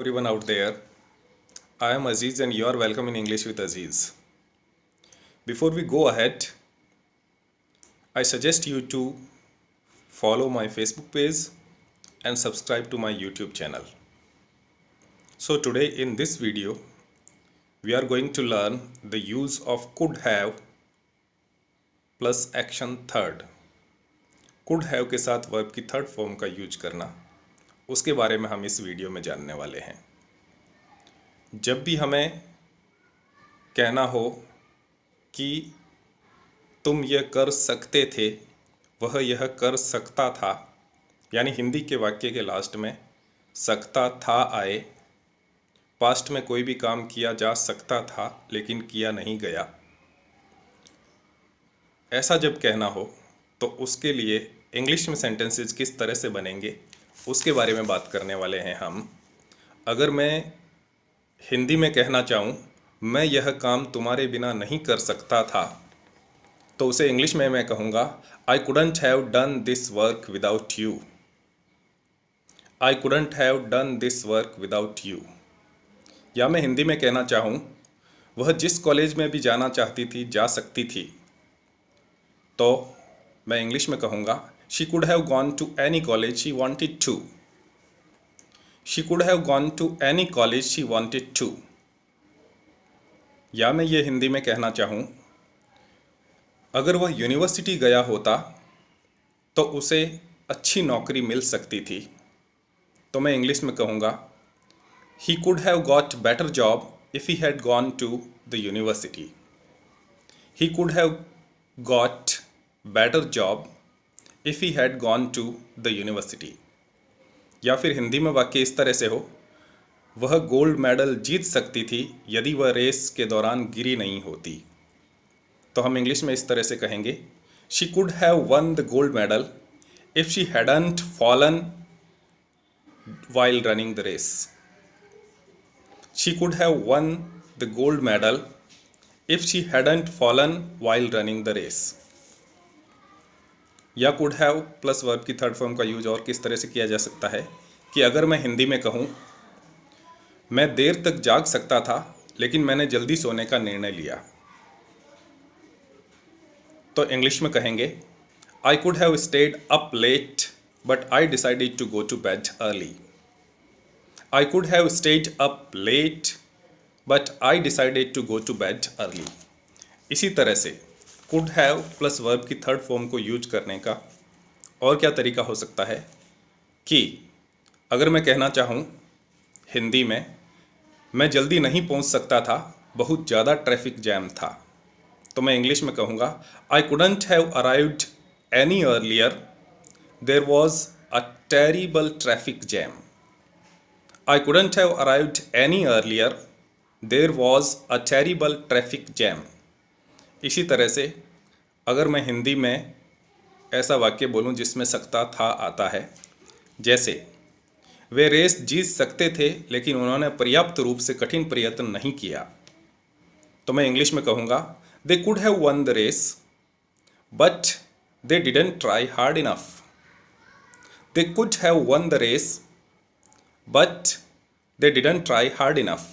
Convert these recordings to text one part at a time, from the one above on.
Everyone out there. I am Aziz and you are welcome in English with Aziz. Before we go ahead, I suggest you to follow my Facebook page and subscribe to my YouTube channel. So today in this video, we are going to learn the use of could have plus action third. Could have के साथ verb की third form का use करना, उसके बारे में हम इस वीडियो में जानने वाले हैं। जब भी हमें कहना हो कि तुम यह कर सकते थे, वह यह कर सकता था, यानी हिंदी के वाक्य के लास्ट में सकता था आए, पास्ट में कोई भी काम किया जा सकता था लेकिन किया नहीं गया, ऐसा जब कहना हो तो उसके लिए इंग्लिश में सेंटेंसेस किस तरह से बनेंगे उसके बारे में बात करने वाले हैं हम। अगर मैं हिंदी में कहना चाहूँ मैं यह काम तुम्हारे बिना नहीं कर सकता था, तो उसे इंग्लिश में मैं कहूँगा I couldn't have done this work without you. I couldn't have done this work without you. या मैं हिंदी में कहना चाहूँ वह जिस कॉलेज में भी जाना चाहती थी जा सकती थी, तो मैं इंग्लिश में कहूँगा she could have gone to any college she wanted to. She could have gone to any college she wanted to. या मैं ये हिंदी में कहना चाहूँ अगर वह यूनिवर्सिटी गया होता तो उसे अच्छी नौकरी मिल सकती थी, तो मैं इंग्लिश में कहूँगा he could have got better job if he had gone to the university. He could have got better job if he had gone to the university. या फिर हिंदी में वाक्य इस तरह से हो वह गोल्ड मेडल जीत सकती थी यदि वह रेस के दौरान गिरी नहीं होती, तो हम इंग्लिश में इस तरह से कहेंगे she could have won the gold medal if she hadn't fallen while running the race. She could have won the gold medal if she hadn't fallen while running the race. या could have plus verb की third form का use और किस तरह से किया जा सकता है कि अगर मैं हिंदी में कहूँ मैं देर तक जाग सकता था लेकिन मैंने जल्दी सोने का निर्णय लिया, तो इंग्लिश में कहेंगे I could have stayed up late but I decided to go to bed early. I could have stayed up late but I decided to go to bed early. इसी तरह से कुड हैव प्लस वर्ब की third form को use करने का और क्या तरीका हो सकता है कि अगर मैं कहना चाहूँ हिंदी में मैं जल्दी नहीं पहुँच सकता था, बहुत ज़्यादा ट्रैफिक जैम था, तो मैं इंग्लिश में कहूँगा I couldn't have arrived any earlier there was a terrible traffic jam. I couldn't have arrived any earlier there was a terrible traffic jam. इसी तरह से अगर मैं हिंदी में ऐसा वाक्य बोलूं जिसमें सकता था आता है, जैसे वे रेस जीत सकते थे लेकिन उन्होंने पर्याप्त रूप से कठिन प्रयत्न नहीं किया, तो मैं इंग्लिश में कहूँगा they could have won the race but they didn't try hard enough. They could have won the race but they didn't try hard enough.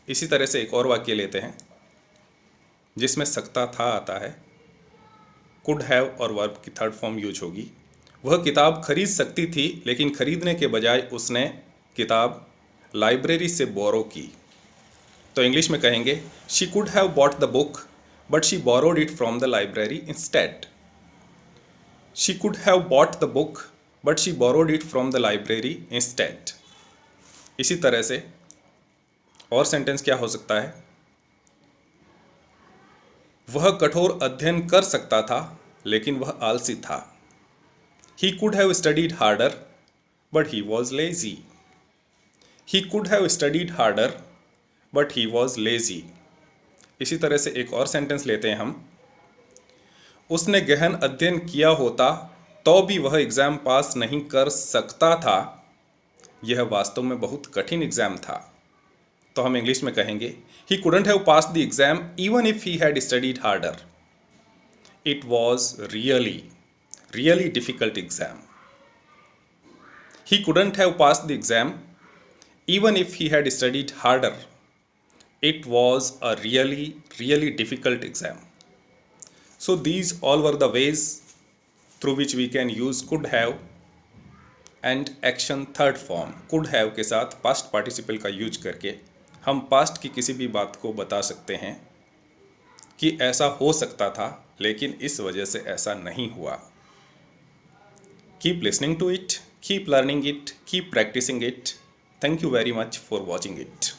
इसी तरह से एक और वाक्य लेते हैं जिसमें सकता था आता है, कुड हैव और वर्ब की थर्ड फॉर्म यूज होगी। वह किताब खरीद सकती थी लेकिन खरीदने के बजाय उसने किताब लाइब्रेरी से बोरो की, तो इंग्लिश में कहेंगे she could have bought the book but she borrowed it from the library instead. She could have bought the book but she borrowed it from the library instead. इसी तरह से और सेंटेंस क्या हो सकता है, वह कठोर अध्ययन कर सकता था लेकिन वह आलसी था। He could have studied harder but he was lazy. He could have studied harder but he was lazy. इसी तरह से एक और सेंटेंस लेते हैं हम, उसने गहन अध्ययन किया होता तो भी वह एग्ज़ाम पास नहीं कर सकता था, यह वास्तव में बहुत कठिन एग्ज़ाम था, तो हम इंग्लिश में कहेंगे he couldn't have passed the exam even if he had studied harder. It was really difficult exam. He couldn't have passed the exam Even if he had studied harder, it was a really difficult exam. So these all were the ways through which we can use could have and action third form could have के साथ past participle का use करके हम past की किसी भी बात को बता सकते हैं कि ऐसा हो सकता था लेकिन इस वजह से ऐसा नहीं हुआ. Keep listening to it, keep learning it, keep practising it. Thank you very much for watching it.